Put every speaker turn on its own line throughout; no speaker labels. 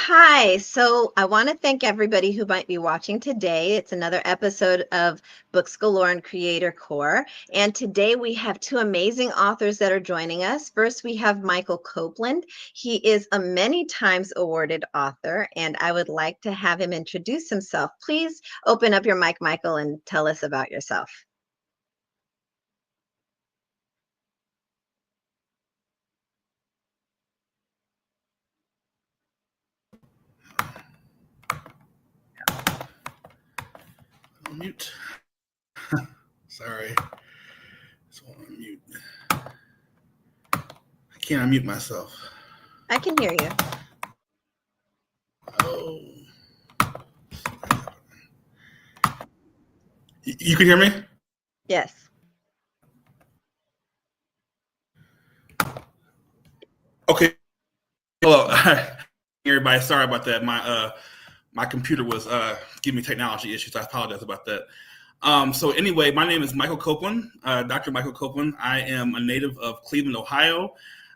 Hi. So I want to thank everybody who might be watching today. It's another episode of Books Galore and CreatorCore. And today we have two amazing authors that are joining us. First, we have Michael Copeland. He is a many times awarded author, and I would like to have him introduce himself. Please open up your mic, Michael, and tell us about yourself.
Mute. Sorry. Just want to mute. I can't unmute myself.
I can hear you.
Oh. You can hear me?
Yes.
Okay. Hello. Everybody, sorry about that. My computer was giving me technology issues. I apologize about that. So anyway, my name is Michael Copeland, Dr. Michael Copeland. I am a native of Cleveland, Ohio.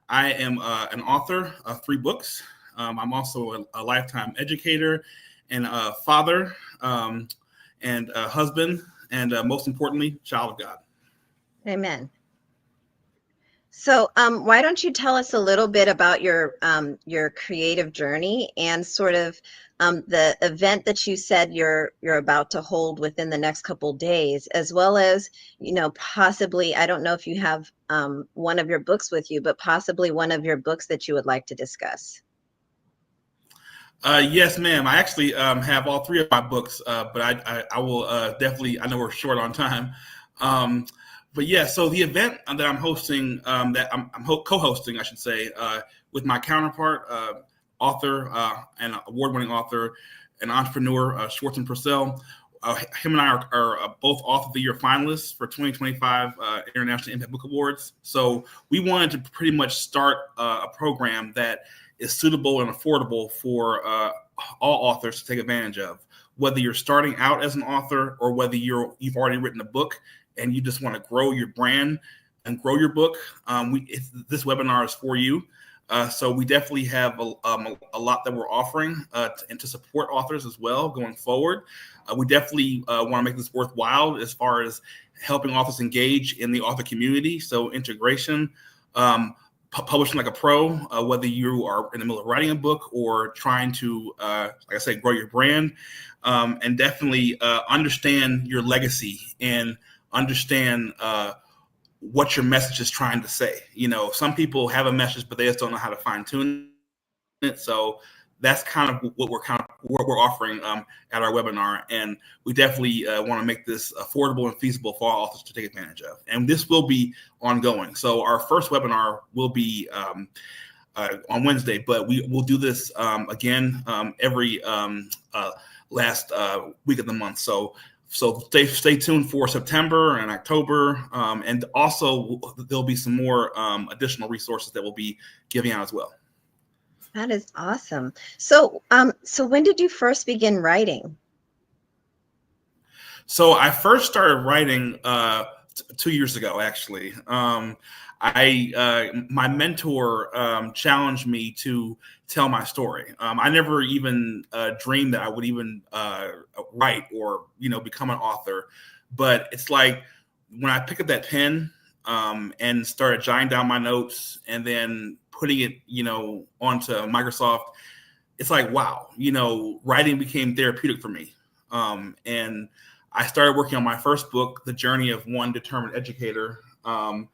I am an author of 3 books. I'm also a lifetime educator and a father and a husband, and most importantly, child of God.
Amen. So, why don't you tell us a little bit about your creative journey and sort of the event that you said you're about to hold within the next couple days, as well as, possibly, I don't know if you have one of your books with you, but possibly one of your books that you would like to discuss.
Yes, ma'am. I actually have all 3 of my books, but I will definitely. I know we're short on time. But yeah, so the event that I'm hosting, that I'm co-hosting, I should say, with my counterpart, author and award-winning author and entrepreneur, Schwartz Purcell. Him and I are both Author of the Year finalists for 2025 International Impact Book Awards. So we wanted to pretty much start a program that is suitable and affordable for all authors to take advantage of. Whether you're starting out as an author or whether you've already written a book and you just want to grow your brand and grow your book, this webinar is for you. So we definitely have a lot that we're offering and to support authors as well going forward. We definitely want to make this worthwhile as far as helping authors engage in the author community. So integration, publishing like a pro, whether you are in the middle of writing a book or trying to, like I said, grow your brand, and definitely understand your legacy and understand what your message is trying to say. Some people have a message, but they just don't know how to fine tune it. So that's kind of what we're offering at our webinar, and we definitely want to make this affordable and feasible for all authors to take advantage of. And this will be ongoing. So our first webinar will be on Wednesday, but we will do this again every last week of the month. So stay tuned for September and October, and also there'll be some more additional resources that we'll be giving out as well.
That is awesome. So, when did you first begin writing?
So I first started writing 2 years ago, actually. My mentor challenged me to tell my story. I never even dreamed that I would even write or become an author. But it's like when I pick up that pen and started jotting down my notes and then putting it onto Microsoft, it's like, wow, writing became therapeutic for me. And I started working on my first book, The Journey of One Determined Educator, 2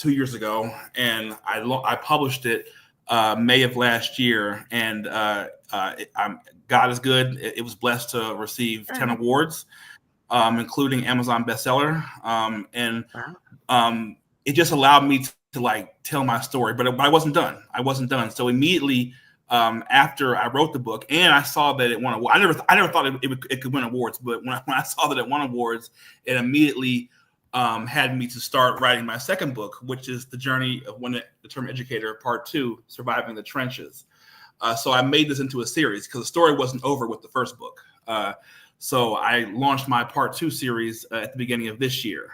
years ago, and I published it May of last year, and God is good. It was blessed to receive 10 awards, including Amazon bestseller, and it just allowed me to tell my story. But I wasn't done. So immediately after I wrote the book, and I saw that it won awards. I never thought it could win awards, but when I saw that it won awards, it immediately had me to start writing my second book, which is The Journey of One Determined Educator, Part 2, Surviving the Trenches. So I made this into a series because the story wasn't over with the first book. So I launched my Part 2 series at the beginning of this year.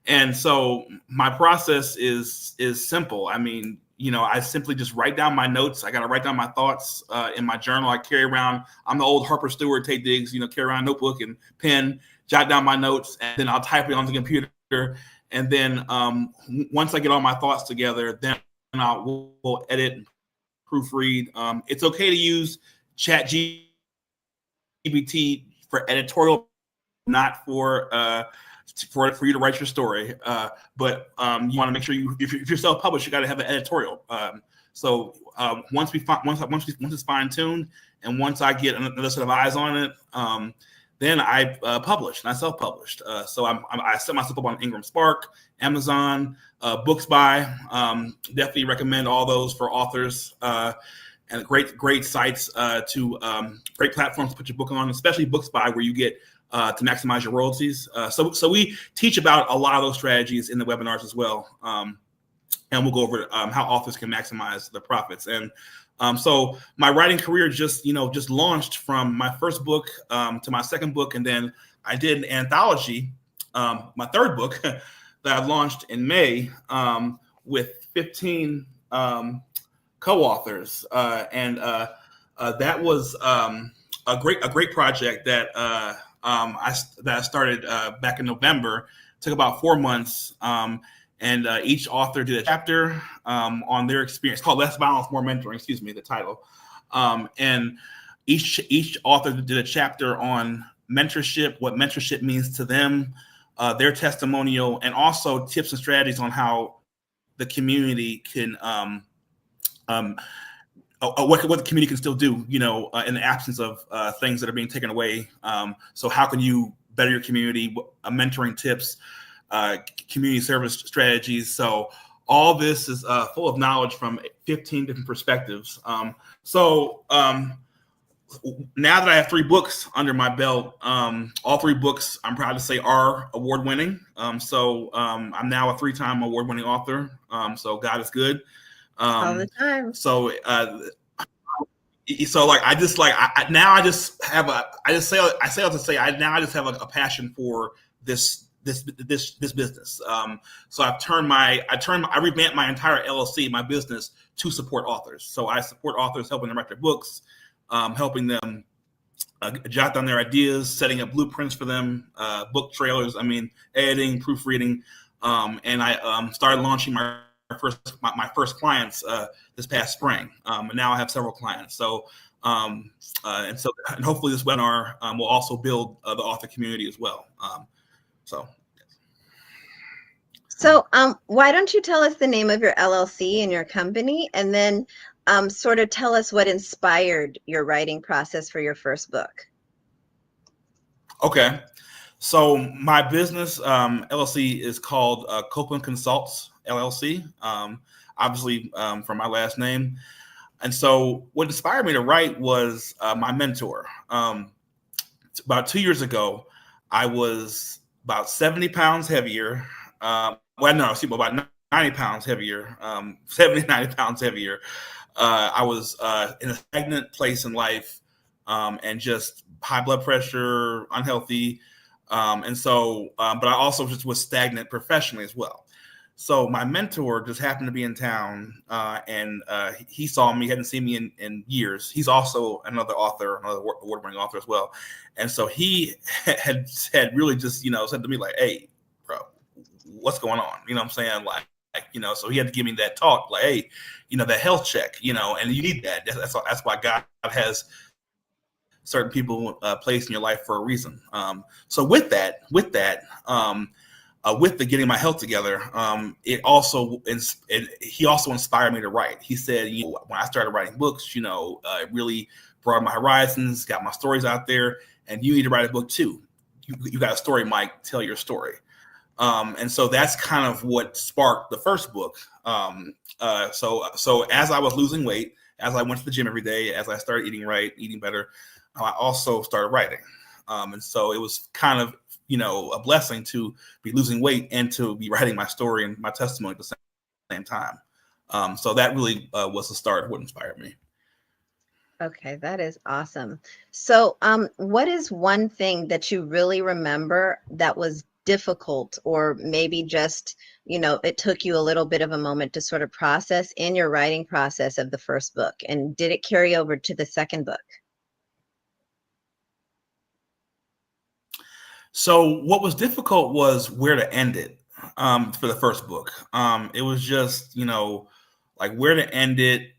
And so my process is simple. I mean, I simply just write down my notes. I got to write down my thoughts in my journal. I carry around, I'm the old Harper Stewart, Tay Diggs, carry around a notebook and pen, jot down my notes, and then I'll type it on the computer. And then once I get all my thoughts together, then we'll edit and proofread. It's okay to use Chat GPT for editorial, not for you to write your story. But you want to make sure if you're self-published, you got to have an editorial. So once it's fine-tuned, and once I get another set of eyes on it, then I published, and I self-published. So I set myself up on Ingram Spark, Amazon, BooksBuy. Definitely recommend all those for authors. And great sites great platforms to put your book on, especially BooksBuy, where you get to maximize your royalties. So we teach about a lot of those strategies in the webinars as well. And we'll go over how authors can maximize their profits. And so my writing career just launched from my first book to my second book. And then I did an anthology, my third book that I launched in May with 15 co-authors. And that was a great project that I started back in November. It took about 4 months. And each author did a chapter on their experience, called Less Violence, More Mentoring, the title. And each author did a chapter on mentorship, what mentorship means to them, their testimonial, and also tips and strategies on how the community can, what the community can still do, in the absence of things that are being taken away. So how can you better your community, mentoring tips, community service strategies. So all this is full of knowledge from 15 different perspectives. So now that I have 3 books under my belt, all 3 books, I'm proud to say, are award-winning. So I'm now a 3-time award-winning author. So God is good.
All the time.
So like I just have a passion for this business. So I revamped my entire LLC, my business, to support authors. So I support authors, helping them write their books, helping them jot down their ideas, setting up blueprints for them, book trailers, editing, proofreading. And I started launching my first clients this past spring. And now I have several clients. So and hopefully this webinar will also build the author community as well.
So why don't you tell us the name of your LLC and your company, and then sort of tell us what inspired your writing process for your first book?
Okay. So my business LLC is called Copeland Consults LLC, obviously from my last name. And so what inspired me to write was my mentor. About 2 years ago, I was about 70 pounds heavier. About 90 pounds heavier, 70, 90 pounds heavier. I was in a stagnant place in life and just high blood pressure, unhealthy. But I also just was stagnant professionally as well. So my mentor just happened to be in town and he saw me, hadn't seen me in years. He's also another author, another award-winning author as well. And so he had really just, said to me like, "Hey, bro, what's going on?" You know what I'm saying? Like, so he had to give me that talk, like, "Hey, that health check, and you need that. That's why God has certain people placed in your life for a reason." So with the getting my health together, he also inspired me to write. He said, when I started writing books, it really broadened my horizons, got my stories out there, and you need to write a book too. You got a story, Mike, tell your story. And so that's kind of what sparked the first book. So as I was losing weight, as I went to the gym every day, as I started eating right, eating better, I also started writing. And so it was kind of, a blessing to be losing weight and to be writing my story and my testimony at the same time. So that really was the start of what inspired me.
Okay, that is awesome. So what is one thing that you really remember that was difficult, or maybe just, it took you a little bit of a moment to sort of process in your writing process of the first book? And did it carry over to the second book?
So what was difficult was where to end it, for the first book. It was just, like where to end it.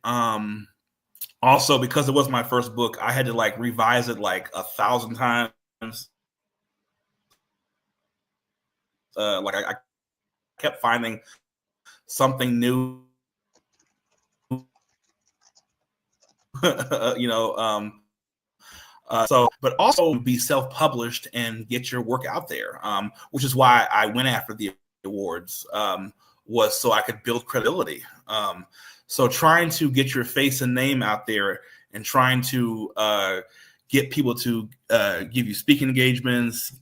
Also, because it was my first book, I had to like revise it like 1,000 times. I kept finding something new, you know. But also be self-published and get your work out there, which is why I went after the awards, was so I could build credibility. So trying to get your face and name out there, and trying to get people to give you speaking engagements,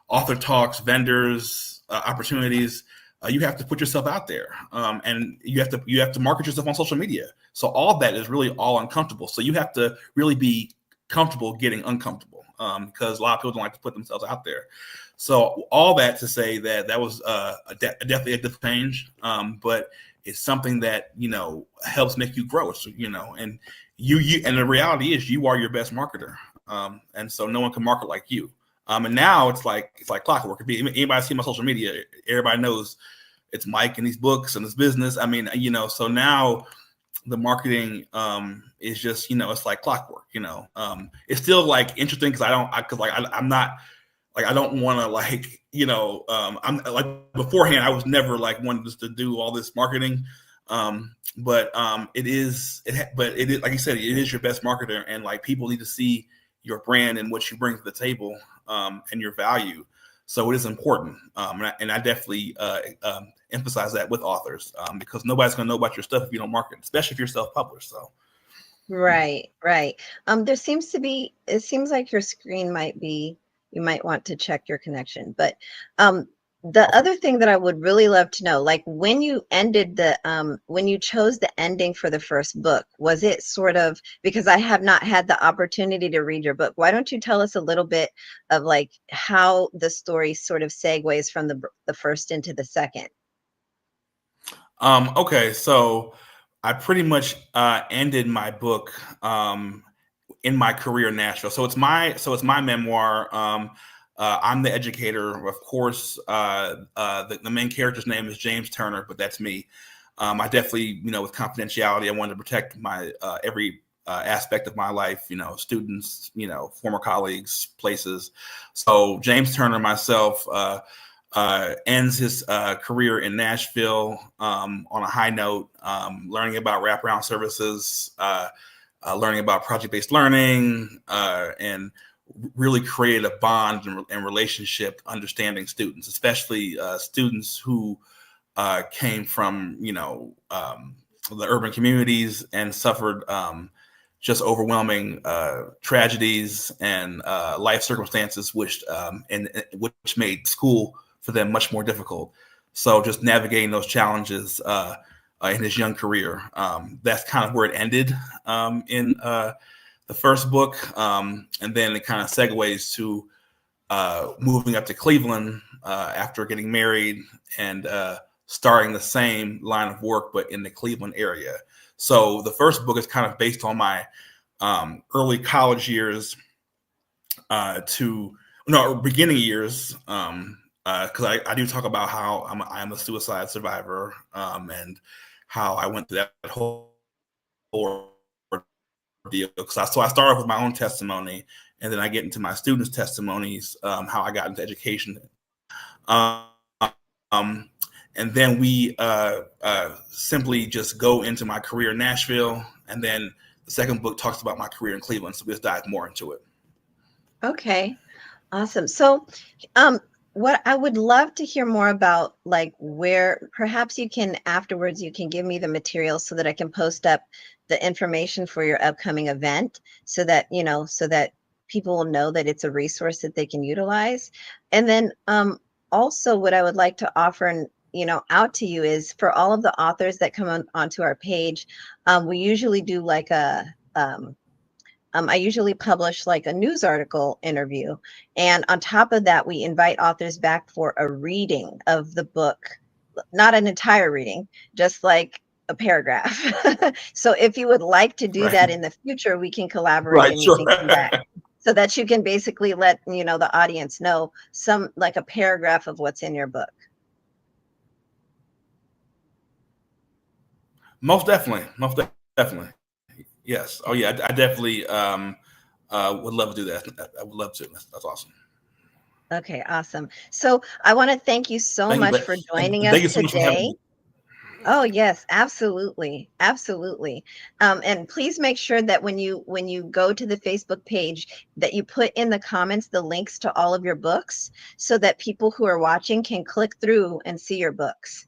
author talks, vendors, opportunities. You have to put yourself out there, and you have to market yourself on social media. So all that is really all uncomfortable. So you have to really be comfortable getting uncomfortable, because a lot of people don't like to put themselves out there. So all that to say that was definitely a different change, but it's something that helps make you grow. So, and you and the reality is you are your best marketer, and so no one can market like you. And now it's like clockwork. If anybody see my social media, everybody knows it's Mike and these books and this business. I mean, so now the marketing is just, it's like clockwork. It's still like interesting because I'm not like, I don't want to like, I'm like, beforehand I was never like wanting just to do all this marketing. But it is like you said, it is your best marketer, and like people need to see your brand and what you bring to the table, and your value. So it is important, and I definitely emphasize that with authors, because nobody's going to know about your stuff if you don't market, especially if you're self-published. So
Right. It seems like your screen might be, you might want to check your connection. But the other thing that I would really love to know, like when you when you chose the ending for the first book, was it sort of, because I have not had the opportunity to read your book, why don't you tell us a little bit of like how the story sort of segues from the first into the second?
Okay, so I pretty much ended my book in my career in Nashville. So it's my memoir. I'm the educator, of course. The main character's name is James Turner, but that's me. I definitely, with confidentiality, I wanted to protect my every aspect of my life. Students, former colleagues, places. So James Turner, myself, ends his career in Nashville on a high note, learning about wraparound services, learning about project-based learning, and really created a bond and relationship understanding students, especially students who came from, the urban communities and suffered just overwhelming tragedies and life circumstances, which made school for them much more difficult. So just navigating those challenges in his young career, that's kind of where it ended in the first book. And then it kind of segues to moving up to Cleveland after getting married and starting the same line of work, but in the Cleveland area. So the first book is kind of based on my early college years beginning years, because I do talk about how I'm a suicide survivor, and how I went through that whole ordeal. So I start off with my own testimony, and then I get into my students' testimonies, how I got into education. Um, and then we simply just go into my career in Nashville, and then the second book talks about my career in Cleveland. So we just dive more into it.
Okay. Awesome. So, what I would love to hear more about, like where perhaps you can afterwards, you can give me the materials so that I can post up the information for your upcoming event, so that, so that people will know that it's a resource that they can utilize. And then also what I would like to offer and, out to you is for all of the authors that come onto our page, we usually do like I usually publish like a news article interview. And on top of that, we invite authors back for a reading of the book, not an entire reading, just like a paragraph. So if you would like to do that
Right.
in the future, we can collaborate
Right.
and you
Sure.
can come back so that you can basically let, the audience know some like a paragraph of what's in your book.
Most definitely. Most definitely. Yes. Oh yeah. I definitely would love to do that. I would love to. That's awesome.
Okay, awesome. So I want to thank you so
Thank you,
much
but
for joining
thank
us
you so much for having
today.
me.
Oh yes, absolutely, absolutely. And please make sure that when you go to the Facebook page, that you put in the comments the links to all of your books, so that people who are watching can click through and see your books.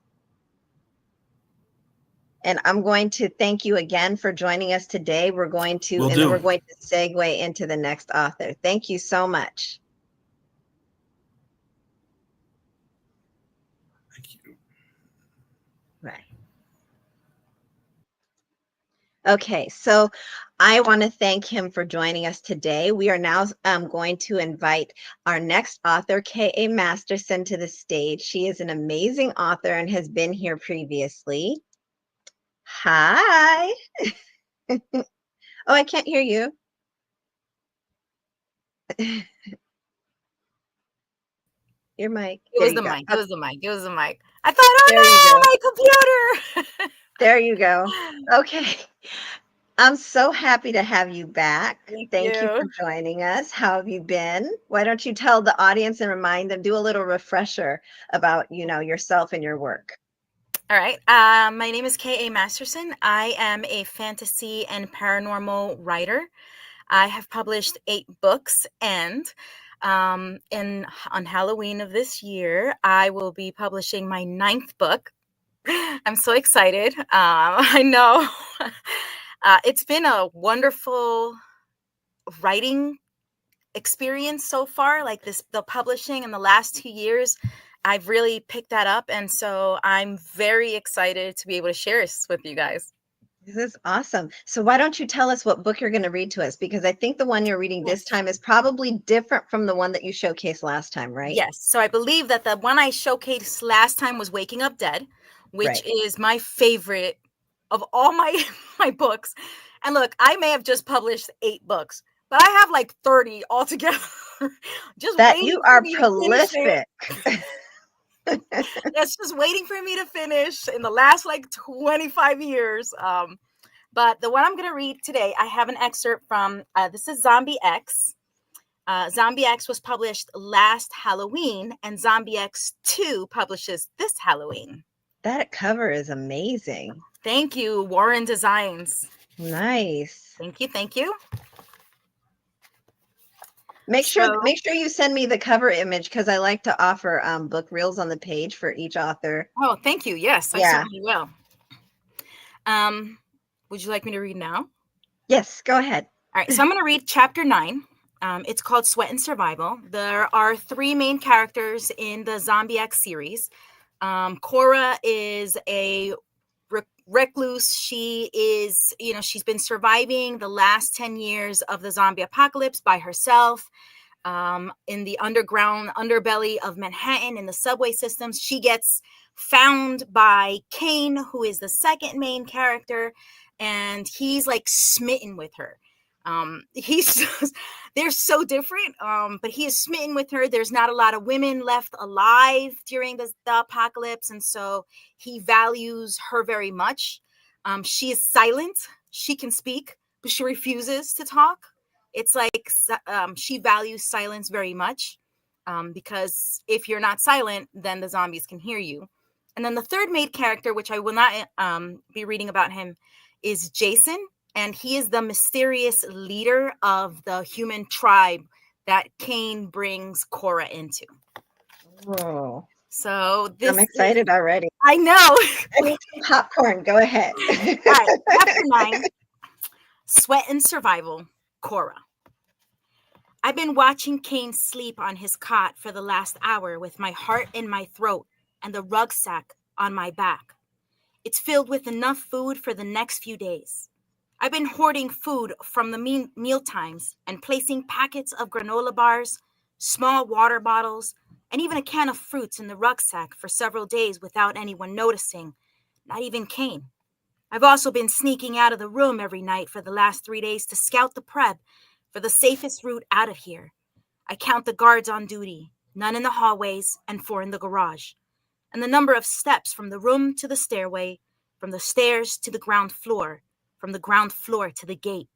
And I'm going to thank you again for joining us today.
Will
And then we're
do.
going to segue into the next author. Thank you so much.
Thank you.
Right. Okay, so I want to thank him for joining us today. We are now going to invite our next author, K.A. Masterson, to the stage. She is an amazing author and has been here previously. Hi. Oh, I can't hear you. Your mic.
It
There
was
you
the
go.
mic. It was the mic. It was the mic. I thought, oh
There you go.
no, my computer.
There you go. Okay. I'm so happy to have you back.
Thank
Thank you for
you.
joining us. How have you been? Why don't you tell the audience and remind them, do a little refresher about, yourself and your work.
All right. My name is K.A. Masterson. I am a fantasy and paranormal writer. I have published 8 books, and on Halloween of this year, I will be publishing my 9th book. I'm so excited. I know. It's been a wonderful writing experience so far, like the publishing in the last 2 years. I've really picked that up, and so I'm very excited to be able to share this with you guys.
This is awesome. So why don't you tell us what book you're going to read to us? Because I think the one you're reading this
Yes.
time is probably different from the one that you showcased last time, right?
Yes. So I believe that the one I showcased last time was Waking Up Dead, which
Right.
is my favorite of all my my books. And look, I may have just published 8 books, but I have like 30 altogether, just
That
waiting
you
for
are
me to finish it.
prolific.
That's just waiting for me to finish in the last like 25 years. But the one I'm going to read today, I have an excerpt from, this is Zombie X. Zombie X was published last Halloween, and Zombie X 2 publishes this Halloween.
That cover is amazing.
Thank you, Warren Designs.
Nice.
Thank you. Thank you.
Make sure
So,
you send me the cover image, because I like to offer book reels on the page for each author.
oh, thank you. Yes, I
Yeah.
certainly will. Would you like me to read now?
Yes, go ahead.
All right, so I'm going to read chapter 9. It's called Sweat and Survival. There are 3 main characters in the Zombie X series. Cora is a recluse. She is, she's been surviving the last 10 years of the zombie apocalypse by herself. In the underbelly of Manhattan, in the subway systems. She gets found by Kane, who is the second main character, and he's like smitten with her. They're so different, but he is smitten with her. There's not a lot of women left alive during the apocalypse, and so he values her very much. She is silent. She can speak, but she refuses to talk. It's like she values silence very much, because if you're not silent, then the zombies can hear you. And then the third main character, which I will not be reading about him, is Jason. And he is the mysterious leader of the human tribe that Kane brings Cora into.
Oh,
So
I'm excited already.
I know.
I need some popcorn. Go ahead.
All right, chapter 9, Sweat and Survival, Cora. I've been watching Kane sleep on his cot for the last hour with my heart in my throat and the rucksack on my back. It's filled with enough food for the next few days. I've been hoarding food from the meal times and placing packets of granola bars, small water bottles, and even a can of fruits in the rucksack for several days without anyone noticing, not even Kane. I've also been sneaking out of the room every night for the last 3 days to scout the prep for the safest route out of here. I count the guards on duty, none in the hallways and 4 in the garage, and the number of steps from the room to the stairway, from the stairs to the ground floor, from the ground floor to the gate.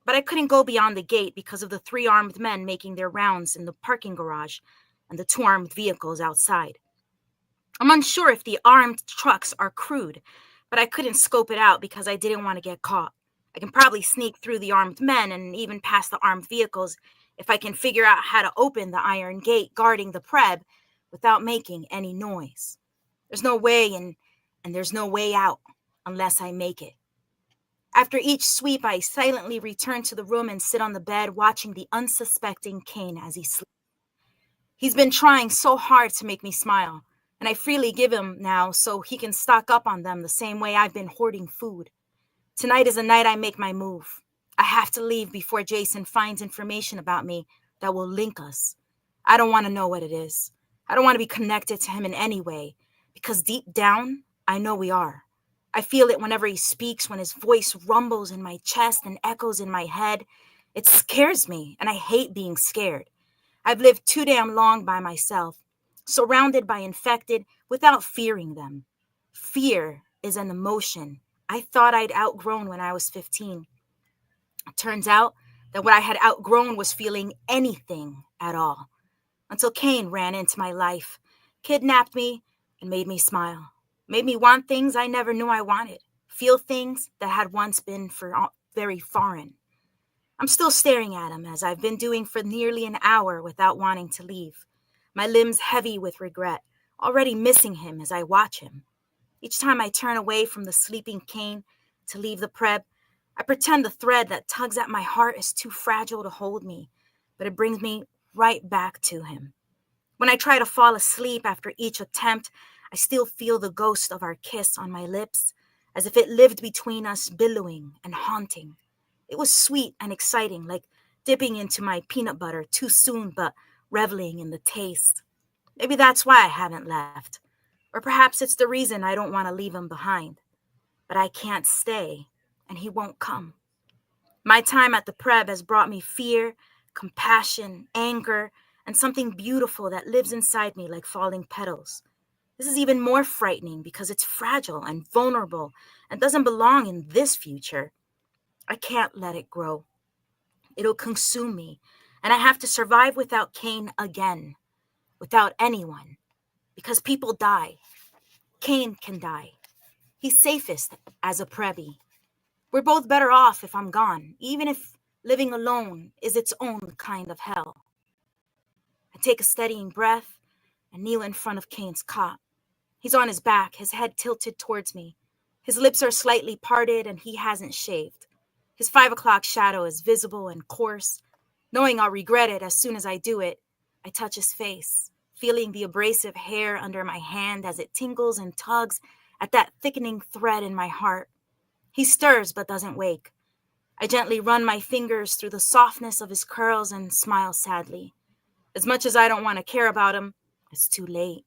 But I couldn't go beyond the gate because of the 3 armed men making their rounds in the parking garage and the 2 armed vehicles outside. I'm unsure if the armed trucks are crewed, but I couldn't scope it out because I didn't want to get caught. I can probably sneak through the armed men and even past the armed vehicles if I can figure out how to open the iron gate guarding the preb without making any noise. There's no way in and there's no way out unless I make it. After each sweep, I silently return to the room and sit on the bed watching the unsuspecting Kane as he sleeps. He's been trying so hard to make me smile, and I freely give him now so he can stock up on them the same way I've been hoarding food. Tonight is the night I make my move. I have to leave before Jason finds information about me that will link us. I don't want to know what it is. I don't want to be connected to him in any way, because deep down, I know we are. I feel it whenever he speaks, when his voice rumbles in my chest and echoes in my head. It scares me, and I hate being scared. I've lived too damn long by myself, surrounded by infected without fearing them. Fear is an emotion I thought I'd outgrown when I was 15. It turns out that what I had outgrown was feeling anything at all. Until Kane ran into my life, kidnapped me, and made me smile. Made me want things I never knew I wanted. Feel things that had once been very foreign. I'm still staring at him, as I've been doing for nearly an hour without wanting to leave. My limbs heavy with regret, already missing him as I watch him. Each time I turn away from the sleeping Kane to leave the prep, I pretend the thread that tugs at my heart is too fragile to hold me, but it brings me right back to him. When I try to fall asleep after each attempt, I still feel the ghost of our kiss on my lips, as if it lived between us, billowing and haunting. It was sweet and exciting, like dipping into my peanut butter too soon, but reveling in the taste. Maybe that's why I haven't left. Or perhaps it's the reason I don't want to leave him behind. But I can't stay, and he won't come. My time at the prep has brought me fear, compassion, anger, and something beautiful that lives inside me like falling petals. This is even more frightening because it's fragile and vulnerable and doesn't belong in this future. I can't let it grow. It'll consume me, and I have to survive without Kane again, without anyone, because people die. Kane can die. He's safest as a prebby. We're both better off if I'm gone, even if living alone is its own kind of hell. I take a steadying breath and kneel in front of Kane's cot. He's on his back, his head tilted towards me. His lips are slightly parted and he hasn't shaved. His 5 o'clock shadow is visible and coarse. Knowing I'll regret it as soon as I do it, I touch his face, feeling the abrasive hair under my hand as it tingles and tugs at that thickening thread in my heart. He stirs but doesn't wake. I gently run my fingers through the softness of his curls and smile sadly. As much as I don't want to care about him, it's too late.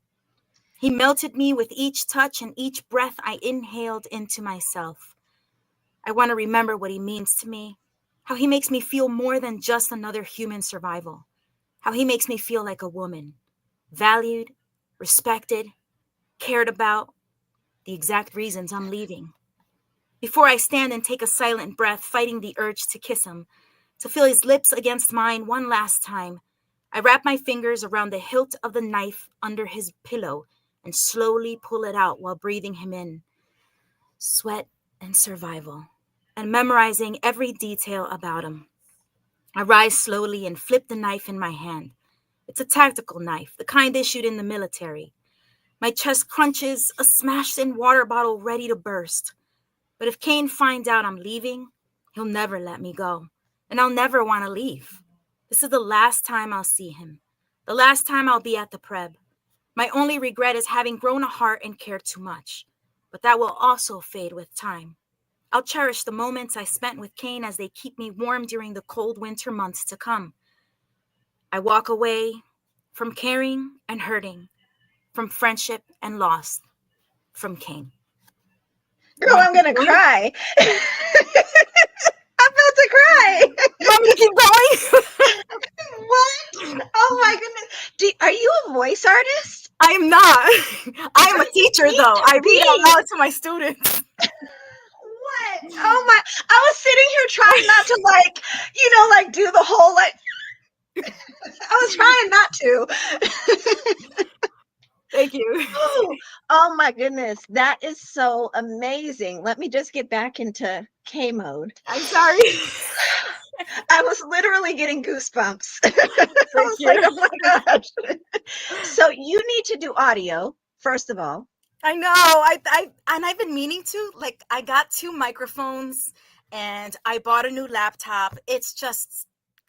He melted me with each touch and each breath I inhaled into myself. I want to remember what he means to me, how he makes me feel more than just another human survival, how he makes me feel like a woman, valued, respected, cared about, the exact reasons I'm leaving. Before I stand and take a silent breath, fighting the urge to kiss him, to feel his lips against mine one last time, I wrap my fingers around the hilt of the knife under his pillow and slowly pull it out while breathing him in. Sweat and survival, and memorizing every detail about him. I rise slowly and flip the knife in my hand. It's a tactical knife, the kind issued in the military. My chest crunches, a smashed-in water bottle ready to burst. But if Kane finds out I'm leaving, he'll never let me go, and I'll never want to leave. This is the last time I'll see him, the last time I'll be at the prep. My only regret is having grown a heart and cared too much, but that will also fade with time. I'll cherish the moments I spent with Kane as they keep me warm during the cold winter months to come. I walk away from caring and hurting, from friendship and loss, from Kane.
Girl, I'm gonna cry. I'm about to cry.
You want me to keep going?
What? Oh my goodness. Are you a voice artist?
I am not. I am a teacher, though. I read out loud to my students.
What? Oh my! I was sitting here trying not to like do the whole I was trying not to.
Thank you.
Oh my goodness, that is so amazing. Let me just get back into K mode.
I'm sorry.
I was literally getting goosebumps. I was like, oh my gosh. So you need to do audio, first of all.
I know. I've been meaning to. Like, I got 2 microphones and I bought a new laptop. It's just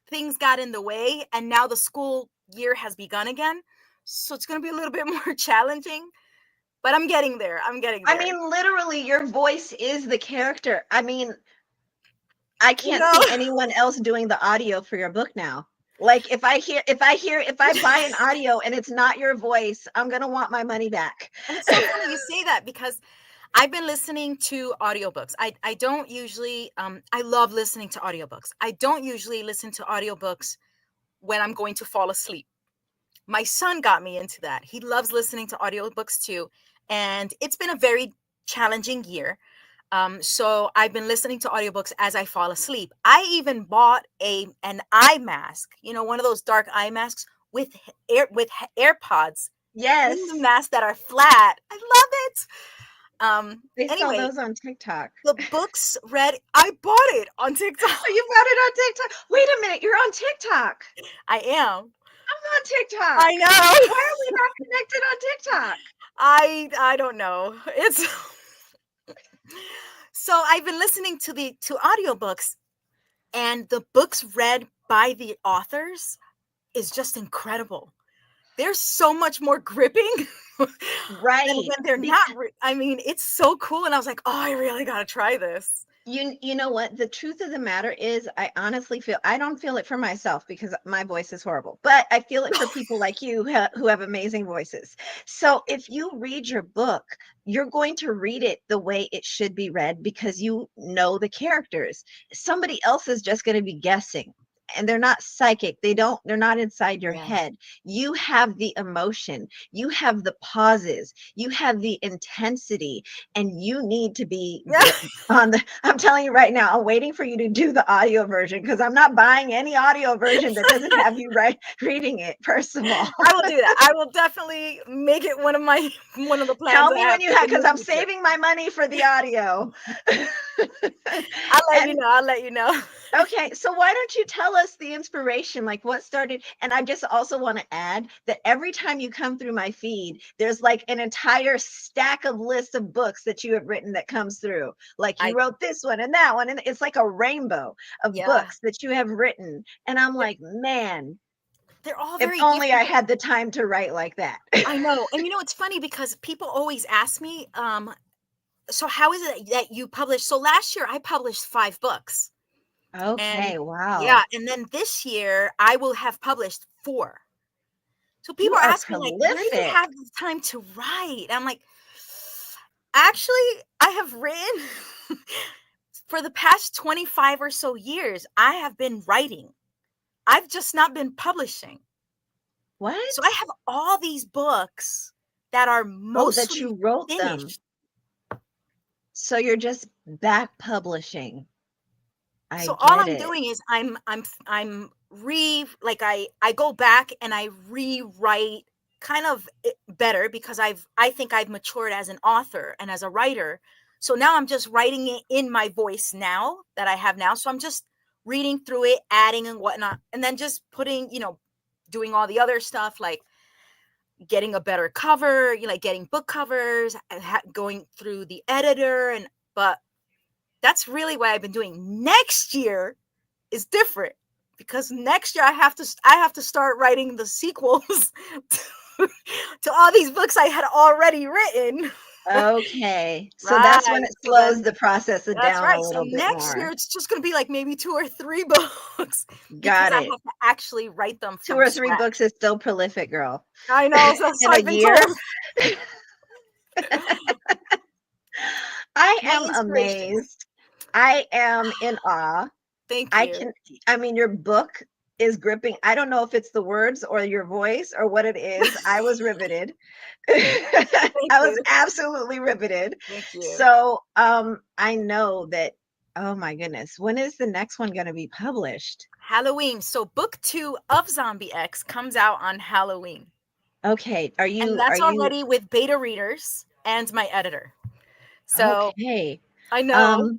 things got in the way, and now the school year has begun again. So it's going to be a little bit more challenging, but I'm getting there. I
mean, literally, your voice is the character. I mean, I can't see anyone else doing the audio for your book now. Like if I buy an audio and it's not your voice, I'm going to want my money back.
And it's so funny you say that, because I've been listening to audiobooks. I don't usually, I love listening to audiobooks. I don't usually listen to audiobooks when I'm going to fall asleep. My son got me into that. He loves listening to audiobooks too. And it's been a very challenging year. So I've been listening to audiobooks as I fall asleep. I even bought an eye mask, one of those dark eye masks with AirPods.
Yes.
In the masks that are flat. I love it.
They sell those on TikTok.
The books read, I bought it on TikTok.
Oh, you bought it on TikTok? Wait a minute, you're on TikTok.
I am.
I'm on TikTok.
I know.
Why are we not connected on TikTok?
I don't know. It's so I've been listening to audiobooks, and the books read by the authors is just incredible. They're so much more gripping.
Right.
Than when they're not. I mean, it's so cool. And I was like, oh, I really got to try this.
You know what? The truth of the matter is, I honestly feel, I don't feel it for myself because my voice is horrible, but I feel it for people like you who have amazing voices. So if you read your book, you're going to read it the way it should be read because you know the characters. Somebody else is just going to be guessing. And they're not psychic. They're not inside your head. You have the emotion, you have the pauses, you have the intensity, and you need to be I'm telling you right now, I'm waiting for you to do the audio version because I'm not buying any audio version that doesn't have you reading it, first of all.
I will do that. I will definitely make it one of the plans.
Tell me when you have, because I'm saving my money for the audio.
I'll let you know.
Okay, so why don't you tell us the inspiration, like what started? And I just also want to add that every time you come through my feed, there's like an entire stack of lists of books that you have written that comes through. Like you wrote this one and that one, and it's like a rainbow of books that you have written. And I'm like, man,
they're all very
if only
different.
I had the time to write like that.
I know. And it's funny because people always ask me, so how is it that you published? So last year I published 5 books.
Okay, wow.
Yeah, and then this year I will have published 4. So people are asking me, like, where do you have the time to write? I'm like, actually, I have written for the past 25 or so years. I have been writing. I've just not been publishing.
What?
So I have all these books that are mostly
that you wrote
finished.
So you're just back publishing.
So all I'm doing is I go back and I rewrite kind of better because I think I've matured as an author and as a writer. So now I'm just writing it in my voice now that I have now. So I'm just reading through it, adding and whatnot, and then just putting, doing all the other stuff like getting a better cover, like getting book covers, going through the editor, but that's really what I've been doing. Next year is different because next year I have to start writing the sequels to all these books I had already written.
Okay. So that's when
Right.
it
So then
slows the process
that's
down a
right. So
little bit
next year
more.
it's just going to be like maybe 2 or 3 books because
Got
I
it.
have to actually write them
2
from
or 3
scratch.
books is still prolific, girl.
I know. So
In a
I've been
year?
told.
I
My
am
inspiration.
amazed. I am in awe.
Thank you.
I mean, your book is gripping. I don't know if it's the words or your voice or what it is. I was riveted. I
Thank
was
you.
absolutely riveted.
Thank you.
So, I know that, oh my goodness, when is the next one going to be published?
Halloween. So book 2 of Zombie X comes out on Halloween.
Okay.
And that's already with beta readers and my editor. So
okay.
I know.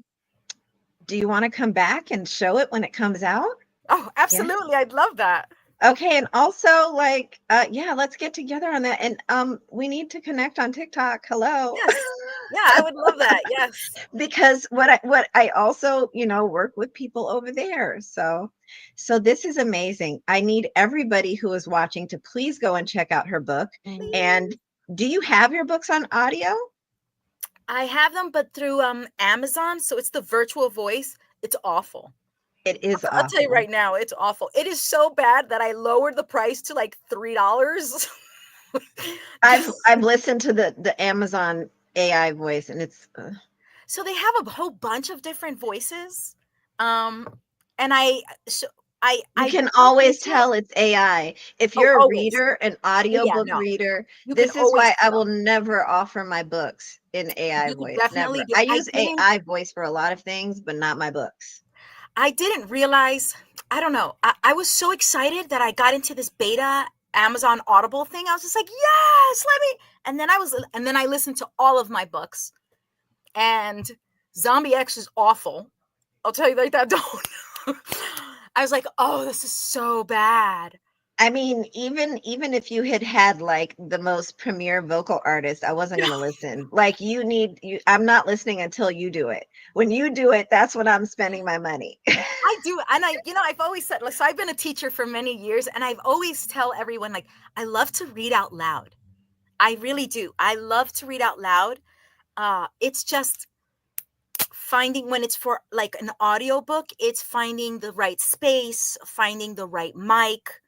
Do you want to come back and show it when it comes out?
Oh, absolutely. I'd love that.
Okay, and also like yeah, let's get together on that. And we need to connect on TikTok. Hello.
Yes. Yeah, I would love that. Yes.
Because what I also, work with people over there. So this is amazing. I need everybody who is watching to please go and check out her book. And do you have your books on audio?
I have them, but through Amazon. So it's the virtual voice. It's awful.
It is
I'll tell you
awful.
right now, it's awful. It is so bad that I lowered the price to like $3.
I've listened to the Amazon AI voice, and it's
So they have a whole bunch of different voices. And I
you can
broke
always
into it.
tell it's AI. If
Oh,
you're a
always.
reader, an
Yeah,
audiobook
no.
reader,
You can
this is
always
why I
tell.
will never offer my books in AI
You can
voice.
definitely
Never.
do.
I use AI voice for a lot of things, but not my books.
I didn't realize, I don't know. I was so excited that I got into this beta Amazon Audible thing. I was just like, yes, let me. And then I listened to all of my books. And Zombie X is awful. I'll tell you like that. Don't. I was like, oh, this is so bad.
I mean, even if you had like the most premier vocal artist, I wasn't going to listen. Like I'm not listening until you do it. When you do it, that's when I'm spending my money.
I do. And I've always said, so I've been a teacher for many years, and I've always tell everyone, like, I love to read out loud. I really do. I love to read out loud. It's just finding, when it's for like an audiobook, it's finding the right space, finding the right mic.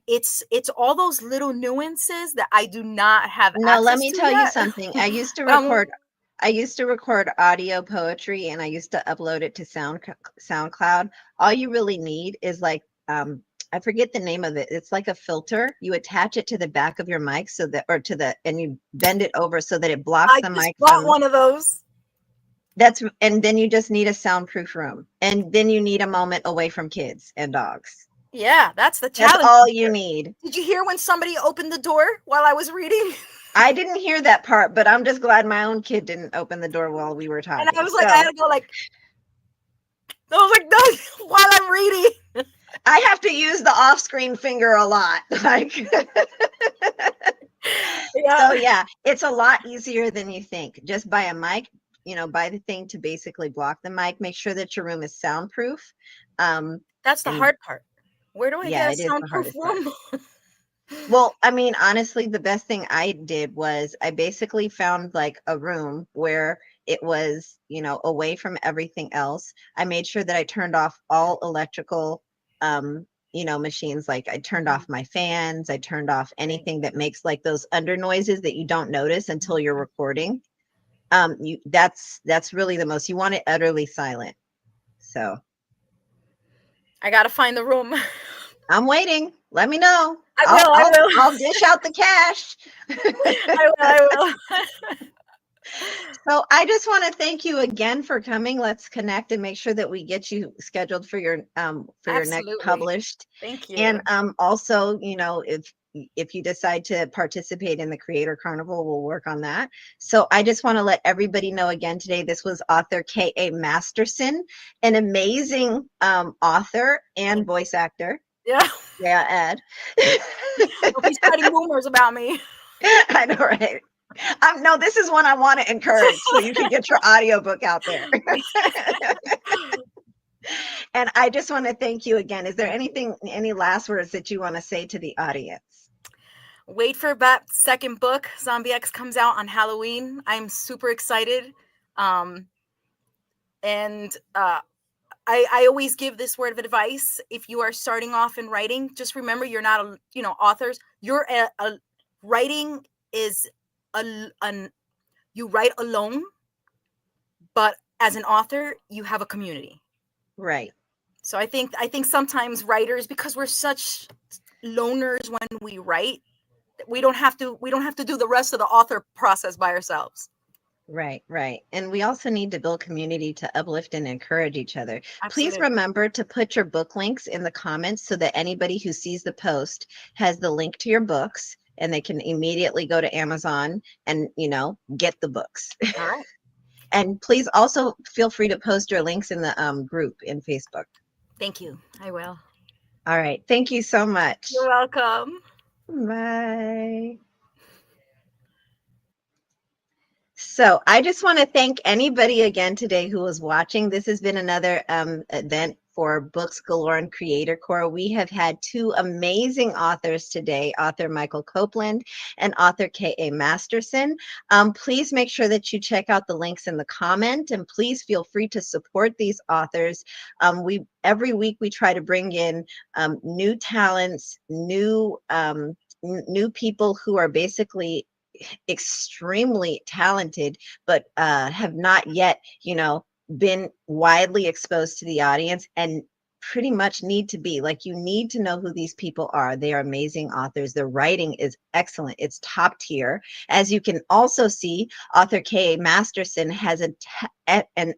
It's all those little nuances that I do not have
No, let
access
me
to
tell you
yet.
something.
Um,
I used to record audio poetry, and I used to upload it to SoundCloud. All you really need is like I forget the name of it. It's like a filter. You attach it to the back of your mic and you bend it over so that it blocks
I
the
just
mic
bought
from
one of those.
and then you just need a soundproof room. And then you need a moment away from kids and dogs.
Yeah, that's the
That's
challenge.
all you need.
Did you hear when somebody opened the door while I was reading?
I didn't hear that part, but I'm just glad my own kid didn't open the door while we were talking.
And I was like, I had to go like, I was like, no, while I'm reading.
I have to use the off-screen finger a lot. Like,
Yeah.
so yeah, it's a lot easier than you think. Just buy a mic, buy the thing to basically block the mic. Make sure that your room is soundproof.
That's the hard part. Where do I
Yeah,
get a
it is the
soundproof
hardest part.
room?
Well, I mean, honestly, the best thing I did was I basically found like a room where it was, away from everything else. I made sure that I turned off all electrical, machines. Like I turned off my fans. I turned off anything that makes like those under noises that you don't notice until you're recording. That's really the most. You want it utterly silent. So
I gotta find the room.
I'm waiting. Let me know.
I will.
I'll dish out the cash.
I will.
So I just want to thank you again for coming. Let's connect and make sure that we get you scheduled for your next published.
Thank you.
And also, if you decide to participate in the Creator Carnival, we'll work on that. So I just want to let everybody know again today, this was author K.A. Masterson, an amazing author and voice actor.
Yeah.
Yeah, Ed.
Don't be spreading rumors about me.
I know, right? No, this is one I want to encourage so you can get your audiobook out there. And I just want to thank you again. Is there any last words that you want to say to the audience?
Wait for that second book. Zombie X comes out on Halloween. I'm super excited. And I always give this word of advice. If you are starting off in writing, just remember you're not authors. You're a writing is you write alone, but as an author, you have a community.
Right.
So I think sometimes writers, because we're such loners when we write, we don't have to do the rest of the author process by ourselves.
Right, right. And we also need to build community to uplift and encourage each other.
Absolutely.
Please remember to put your book links in the comments so that anybody who sees the post has the link to your books and they can immediately go to Amazon and, get the books.
All right.
And please also feel free to post your links in the group in Facebook.
Thank you. I will.
All right. Thank you so much.
You're welcome.
Bye. So I just want to thank anybody again today who was watching. This has been another event for Books Galore and CreatorCore. We have had two amazing authors today, author Michael Copeland and author K.A. Masterson. Please make sure that you check out the links in the comment, and please feel free to support these authors. Every week we try to bring in new talents, new people who are basically extremely talented, but have not yet, been widely exposed to the audience, and pretty much need to be. Like, you need to know who these people are. They are amazing authors. Their writing is excellent. It's top tier. As you can also see, author K.A. Masterson has an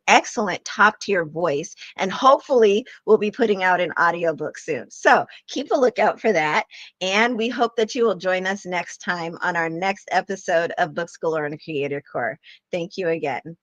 excellent top tier voice, and hopefully we'll be putting out an audiobook soon. So keep a lookout for that. And we hope that you will join us next time on our next episode of Books Galore and CreatorCore. Thank you again.